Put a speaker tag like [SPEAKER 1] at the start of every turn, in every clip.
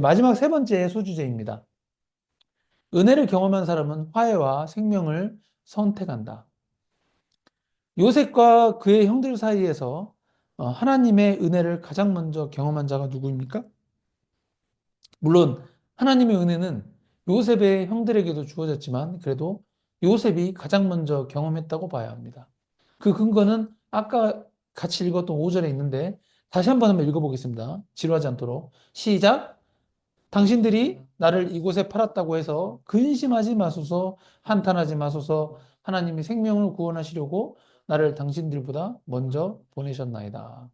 [SPEAKER 1] 마지막 세 번째 소주제입니다. 은혜를 경험한 사람은 화해와 생명을 선택한다. 요셉과 그의 형들 사이에서 하나님의 은혜를 가장 먼저 경험한 자가 누구입니까? 물론 하나님의 은혜는 요셉의 형들에게도 주어졌지만 그래도 요셉이 가장 먼저 경험했다고 봐야 합니다. 그 근거는 아까 같이 읽었던 5절에 있는데 다시 한번 읽어보겠습니다. 지루하지 않도록. 시작! 당신들이 나를 이곳에 팔았다고 해서 근심하지 마소서, 한탄하지 마소서. 하나님이 생명을 구원하시려고 나를 당신들보다 먼저 보내셨나이다.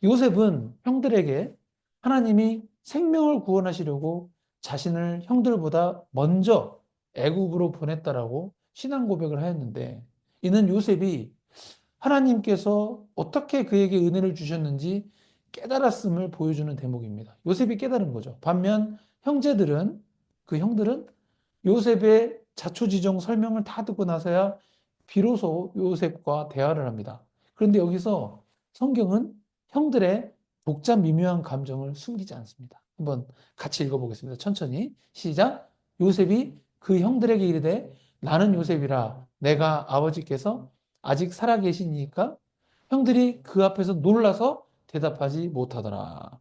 [SPEAKER 1] 요셉은 형들에게 하나님이 생명을 구원하시려고 자신을 형들보다 먼저 애굽으로 보냈다라고 신앙 고백을 하였는데, 이는 요셉이 하나님께서 어떻게 그에게 은혜를 주셨는지 깨달았음을 보여주는 대목입니다. 요셉이 깨달은 거죠. 반면 형제들은, 그 형들은 요셉의 자초지종 설명을 다 듣고 나서야 비로소 요셉과 대화를 합니다. 그런데 여기서 성경은 형들의 복잡 미묘한 감정을 숨기지 않습니다. 한번 같이 읽어보겠습니다. 천천히. 시작. 요셉이 그 형들에게 이르되 나는 요셉이라 내가 아버지께서 아직 살아계시니까 형들이 그 앞에서 놀라서 대답하지 못하더라.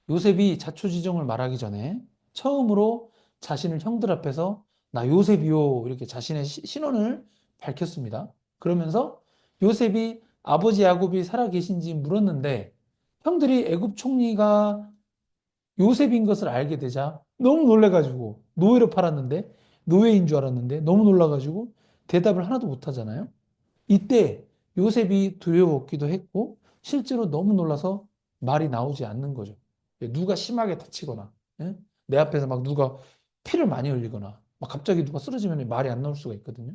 [SPEAKER 1] 요셉이 자초지종을 말하기 전에 처음으로 자신을 형들 앞에서 나 요셉이요 이렇게 자신의 신원을 밝혔습니다. 그러면서 요셉이 아버지 야곱이 살아계신지 물었는데 형들이 애굽 총리가 요셉인 것을 알게 되자 너무 놀래가지고 노예로 팔았는데 노예인 줄 알았는데 너무 놀라가지고 대답을 하나도 못하잖아요. 이때 요셉이 두려웠기도 했고 실제로 너무 놀라서 말이 나오지 않는 거죠. 누가 심하게 다치거나 예? 내 앞에서 막 누가 피를 많이 흘리거나 막 갑자기 누가 쓰러지면 말이 안 나올 수가 있거든요.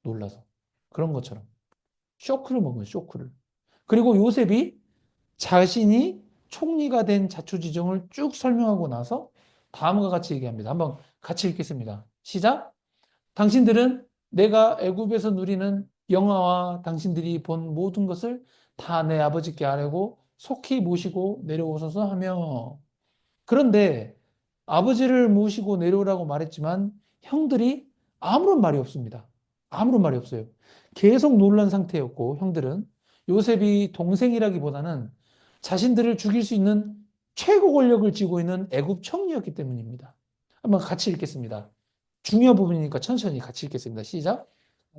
[SPEAKER 1] 놀라서. 그런 것처럼. 쇼크를 먹은 쇼크를. 그리고 요셉이 자신이 총리가 된 자초지종을 쭉 설명하고 나서 다음과 같이 얘기합니다. 한번 같이 읽겠습니다. 시작. 당신들은 내가 애굽에서 누리는 영화와 당신들이 본 모든 것을 다 내 아버지께 아뢰고 속히 모시고 내려오소서 하며 그런데 아버지를 모시고 내려오라고 말했지만 형들이 아무런 말이 없습니다. 아무런 말이 없어요. 계속 놀란 상태였고 형들은 요셉이 동생이라기보다는 자신들을 죽일 수 있는 최고 권력을 쥐고 있는 애굽 총리였기 때문입니다. 한번 같이 읽겠습니다. 중요한 부분이니까 천천히 같이 읽겠습니다. 시작.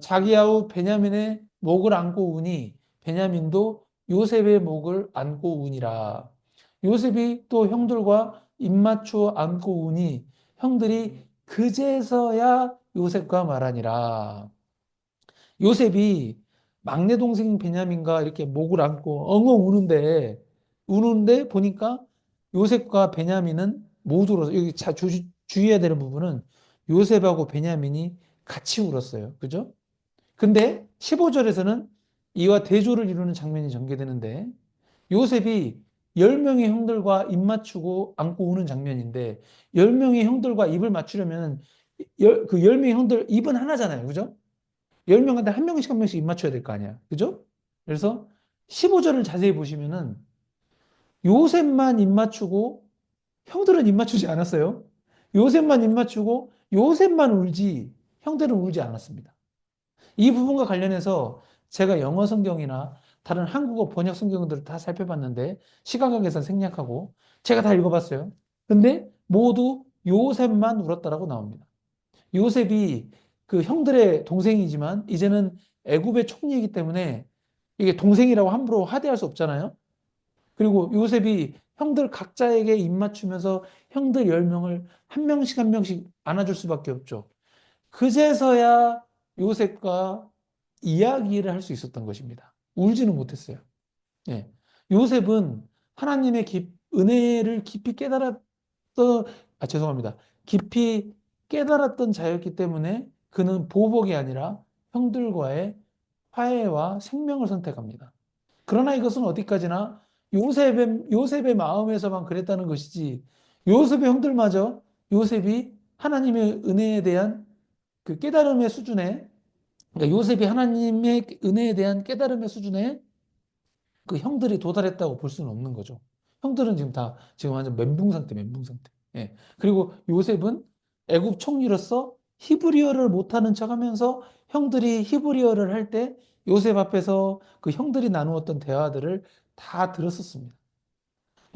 [SPEAKER 1] 자기 아우 베냐민의 목을 안고 우니 베냐민도 요셉의 목을 안고 우니라. 요셉이 또 형들과 입맞추어 안고 우니 형들이 그제서야 요셉과 말하니라. 요셉이 막내 동생 베냐민과 이렇게 목을 안고 엉엉 우는데 보니까 요셉과 베냐민은 모두 울어서 여기 주의해야 되는 부분은 요셉하고 베냐민이 같이 울었어요. 그죠? 근데 15절에서는 이와 대조를 이루는 장면이 전개되는데 요셉이 10명의 형들과 입 맞추고 안고 우는 장면인데 10명의 형들과 입을 맞추려면 그 10명의 형들 입은 하나잖아요. 그죠? 10명한테 한 명씩 한 명씩 입 맞춰야 될 거 아니야. 그죠? 그래서 15절을 자세히 보시면은 요셉만 입 맞추고 형들은 입 맞추지 않았어요. 요셉만 입 맞추고 요셉만 울지 형들은 울지 않았습니다. 이 부분과 관련해서 제가 영어 성경이나 다른 한국어 번역 성경들을 다 살펴봤는데 시간 관계상 생략하고 제가 다 읽어봤어요. 근데 모두 요셉만 울었다라고 나옵니다. 요셉이 그 형들의 동생이지만 이제는 애굽의 총리이기 때문에 이게 동생이라고 함부로 하대할 수 없잖아요. 그리고 요셉이 형들 각자에게 입맞추면서 형들 10명을 한 명씩 한 명씩 안아줄 수밖에 없죠. 그제서야 요셉과 이야기를 할 수 있었던 것입니다. 울지는 못했어요. 예. 요셉은 하나님의 은혜를 깊이 깨달았던, 죄송합니다. 깊이 깨달았던 자였기 때문에 그는 보복이 아니라 형들과의 화해와 생명을 선택합니다. 그러나 이것은 어디까지나 요셉의 마음에서만 그랬다는 것이지, 요셉의 형들마저 요셉이 하나님의 은혜에 대한 그 깨달음의 수준에, 그러니까 요셉이 하나님의 은혜에 대한 깨달음의 수준에 그 형들이 도달했다고 볼 수는 없는 거죠. 형들은 지금 완전 멘붕 상태, 멘붕 상태. 예. 그리고 요셉은 애굽 총리로서 히브리어를 못하는 척하면서 형들이 히브리어를 할 때 요셉 앞에서 그 형들이 나누었던 대화들을 다 들었었습니다.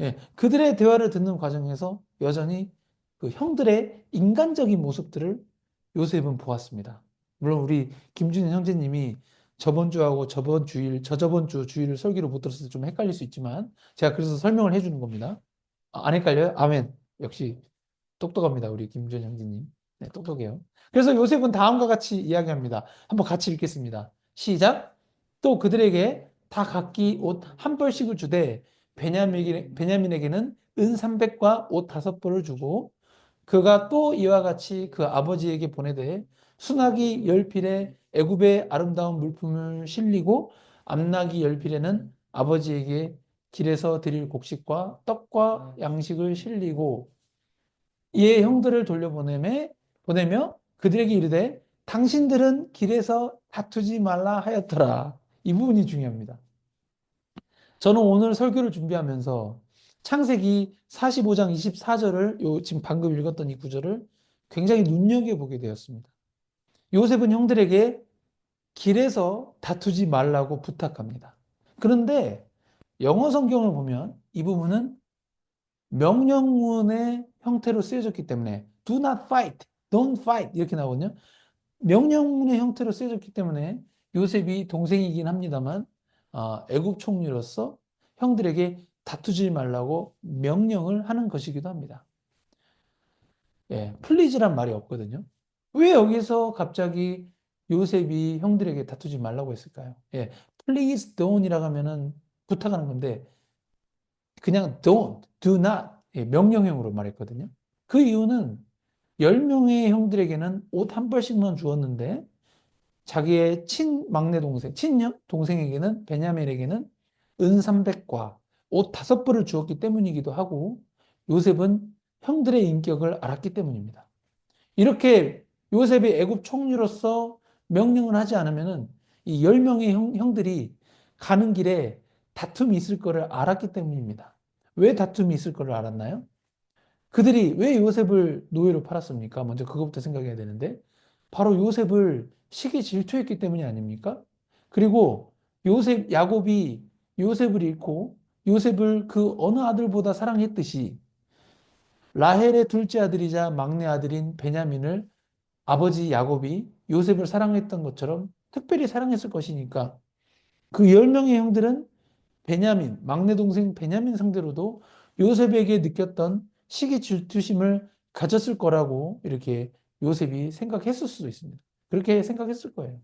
[SPEAKER 1] 예. 그들의 대화를 듣는 과정에서 여전히 그 형들의 인간적인 모습들을 요셉은 보았습니다. 물론 우리 김준현 형제님이 저번 주하고 저번 주일, 저저번 주 주일을 설교를 못 들었을 때 좀 헷갈릴 수 있지만 제가 그래서 설명을 해주는 겁니다. 안 헷갈려요? 아멘. 역시 똑똑합니다. 우리 김준현 형제님. 네, 똑똑해요. 그래서 요셉은 다음과 같이 이야기합니다. 한번 같이 읽겠습니다. 시작. 또 그들에게 다 각기 옷 한 벌씩을 주되 베냐민에게는 은 300과 옷 5벌을 주고 그가 또 이와 같이 그 아버지에게 보내되 순하기 열필에 애굽의 아름다운 물품을 실리고 암나기 열필에는 아버지에게 길에서 드릴 곡식과 떡과 양식을 실리고 이에 형들을 보내며 그들에게 이르되 당신들은 길에서 다투지 말라 하였더라. 이 부분이 중요합니다. 저는 오늘 설교를 준비하면서 창세기 45장 24절을 지금 방금 읽었던 이 구절을 굉장히 눈여겨보게 되었습니다. 요셉은 형들에게 길에서 다투지 말라고 부탁합니다. 그런데 영어 성경을 보면 이 부분은 명령문의 형태로 쓰여졌기 때문에 do not fight, don't fight 이렇게 나오거든요. 명령문의 형태로 쓰여졌기 때문에 요셉이 동생이긴 합니다만 애굽 총리로서 형들에게 다투지 말라고 명령을 하는 것이기도 합니다. 예, 플리즈란 말이 없거든요. 왜 여기서 갑자기 요셉이 형들에게 다투지 말라고 했을까요? 예, please don't이라고 하면은 부탁하는 건데 그냥 don't, do not 예, 명령형으로 말했거든요. 그 이유는 10명의 형들에게는 옷 한 벌씩만 주었는데 자기의 막내 동생, 동생에게는 베냐민에게는 은 300과 옷 5벌을 주었기 때문이기도 하고 요셉은 형들의 인격을 알았기 때문입니다. 이렇게 요셉이 애굽 총리로서 명령을 하지 않으면은 이 10명의 형들이 가는 길에 다툼이 있을 것을 알았기 때문입니다. 왜 다툼이 있을 것을 알았나요? 그들이 왜 요셉을 노예로 팔았습니까? 먼저 그것부터 생각해야 되는데 바로 요셉을 시기 질투했기 때문이 아닙니까? 그리고 야곱이 요셉을 잃고 요셉을 그 어느 아들보다 사랑했듯이 라헬의 둘째 아들이자 막내 아들인 베냐민을 아버지 야곱이 요셉을 사랑했던 것처럼 특별히 사랑했을 것이니까 그 10명의 형들은 막내 동생 베냐민 상대로도 요셉에게 느꼈던 시기 질투심을 가졌을 거라고 이렇게 요셉이 생각했을 수도 있습니다. 그렇게 생각했을 거예요.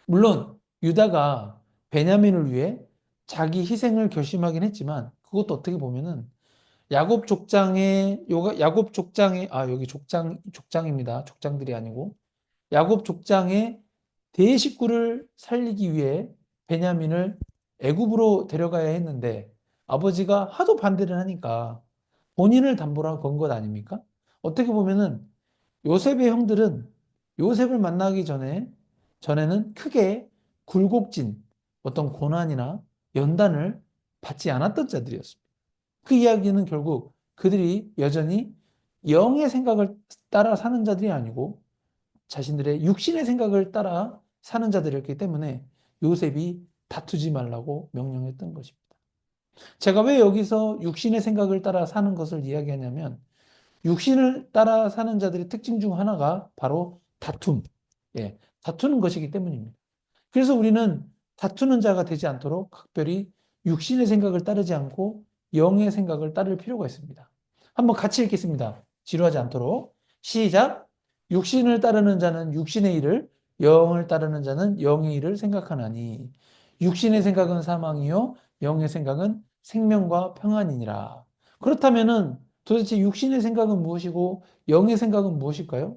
[SPEAKER 1] 물론 유다가 베냐민을 위해 자기 희생을 결심하긴 했지만 그것도 어떻게 보면은 여기 족장입니다. 족장들이 아니고 야곱 족장의 대식구를 살리기 위해 베냐민을 애굽으로 데려가야 했는데 아버지가 하도 반대를 하니까 본인을 담보로 건 것 아닙니까? 어떻게 보면은 요셉의 형들은 요셉을 만나기 전에는 크게 굴곡진 어떤 고난이나 연단을 받지 않았던 자들이었습니다. 그 이야기는 결국 그들이 여전히 영의 생각을 따라 사는 자들이 아니고 자신들의 육신의 생각을 따라 사는 자들이었기 때문에 요셉이 다투지 말라고 명령했던 것입니다. 제가 왜 여기서 육신의 생각을 따라 사는 것을 이야기하냐면 육신을 따라 사는 자들의 특징 중 하나가 바로 다투는 것이기 때문입니다. 그래서 우리는 다투는 자가 되지 않도록 각별히 육신의 생각을 따르지 않고 영의 생각을 따를 필요가 있습니다. 한번 같이 읽겠습니다. 지루하지 않도록. 시작. 육신을 따르는 자는 육신의 일을, 영을 따르는 자는 영의 일을 생각하나니 육신의 생각은 사망이요 영의 생각은 생명과 평안이니라. 그렇다면은 도대체 육신의 생각은 무엇이고 영의 생각은 무엇일까요?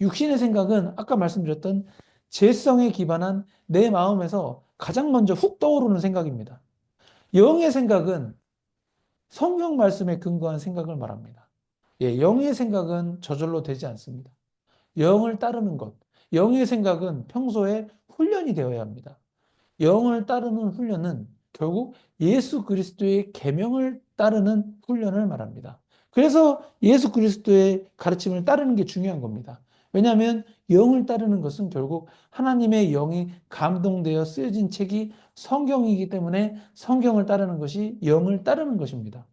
[SPEAKER 1] 육신의 생각은 아까 말씀드렸던 죄성에 기반한 내 마음에서 가장 먼저 훅 떠오르는 생각입니다. 영의 생각은 성경 말씀에 근거한 생각을 말합니다. 예, 영의 생각은 저절로 되지 않습니다. 영을 따르는 것. 영의 생각은 평소에 훈련이 되어야 합니다. 영을 따르는 훈련은 결국 예수 그리스도의 계명을 따르는 훈련을 말합니다. 그래서 예수 그리스도의 가르침을 따르는 게 중요한 겁니다. 왜냐하면 영을 따르는 것은 결국 하나님의 영이 감동되어 쓰여진 책이 성경이기 때문에 성경을 따르는 것이 영을 따르는 것입니다.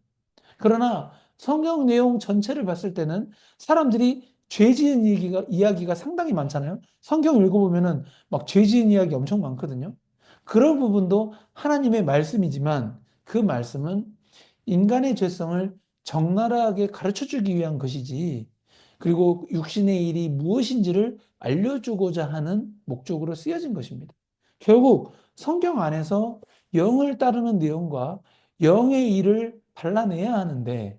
[SPEAKER 1] 그러나 성경 내용 전체를 봤을 때는 사람들이 죄 지은 이야기가 상당히 많잖아요. 성경 읽어보면은 막 죄 지은 이야기 엄청 많거든요. 그런 부분도 하나님의 말씀이지만 그 말씀은 인간의 죄성을 적나라하게 가르쳐 주기 위한 것이지, 그리고 육신의 일이 무엇인지를 알려주고자 하는 목적으로 쓰여진 것입니다. 결국 성경 안에서 영을 따르는 내용과 영의 일을 발라내야 하는데,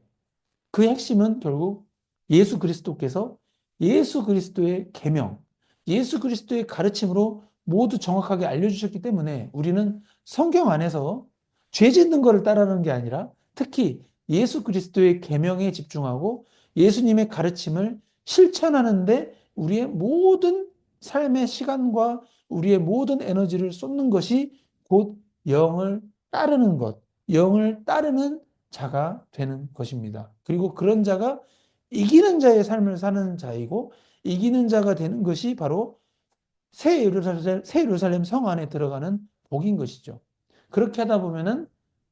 [SPEAKER 1] 그 핵심은 결국 예수 그리스도께서 예수 그리스도의 계명, 예수 그리스도의 가르침으로 모두 정확하게 알려주셨기 때문에 우리는 성경 안에서 죄 짓는 것을 따르는 게 아니라 특히 예수 그리스도의 계명에 집중하고 예수님의 가르침을 실천하는데 우리의 모든 삶의 시간과 우리의 모든 에너지를 쏟는 것이 곧 영을 따르는 것, 영을 따르는 자가 되는 것입니다. 그리고 그런 자가 이기는 자의 삶을 사는 자이고, 이기는 자가 되는 것이 바로 새 예루살렘 성 안에 들어가는 복인 것이죠. 그렇게 하다 보면은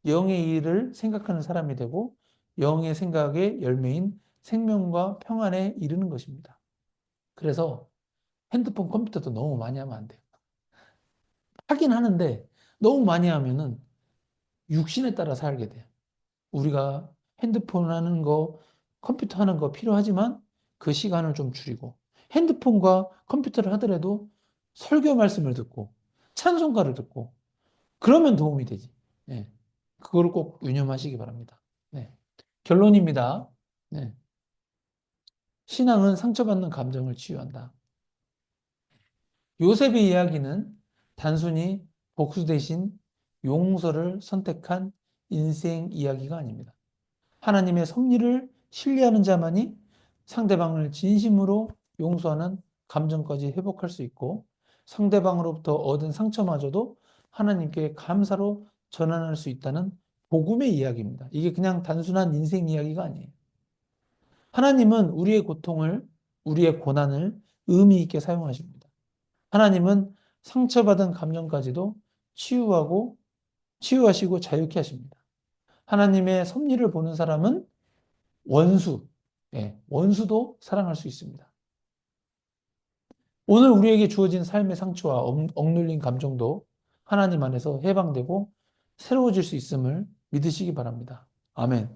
[SPEAKER 1] 영의 일을 생각하는 사람이 되고 영의 생각의 열매인 생명과 평안에 이르는 것입니다. 그래서 핸드폰, 컴퓨터도 너무 많이 하면 안 돼요. 하긴 하는데 너무 많이 하면은 육신에 따라 살게 돼요. 우리가 핸드폰 하는 거, 컴퓨터 하는 거 필요하지만 그 시간을 좀 줄이고, 핸드폰과 컴퓨터를 하더라도 설교 말씀을 듣고 찬송가를 듣고 그러면 도움이 되지. 네. 그걸 꼭 유념하시기 바랍니다. 네. 결론입니다. 네. 신앙은 상처받는 감정을 치유한다. 요셉의 이야기는 단순히 복수 대신 용서를 선택한 인생 이야기가 아닙니다. 하나님의 섭리를 신뢰하는 자만이 상대방을 진심으로 용서하는 감정까지 회복할 수 있고, 상대방으로부터 얻은 상처마저도 하나님께 감사로 전환할 수 있다는 복음의 이야기입니다. 이게 그냥 단순한 인생 이야기가 아니에요. 하나님은 우리의 고통을, 우리의 고난을 의미 있게 사용하십니다. 하나님은 상처받은 감정까지도 치유하시고 자유케 하십니다. 하나님의 섭리를 보는 사람은 원수, 원수도 사랑할 수 있습니다. 오늘 우리에게 주어진 삶의 상처와 억눌린 감정도 하나님 안에서 해방되고 새로워질 수 있음을 믿으시기 바랍니다. 아멘.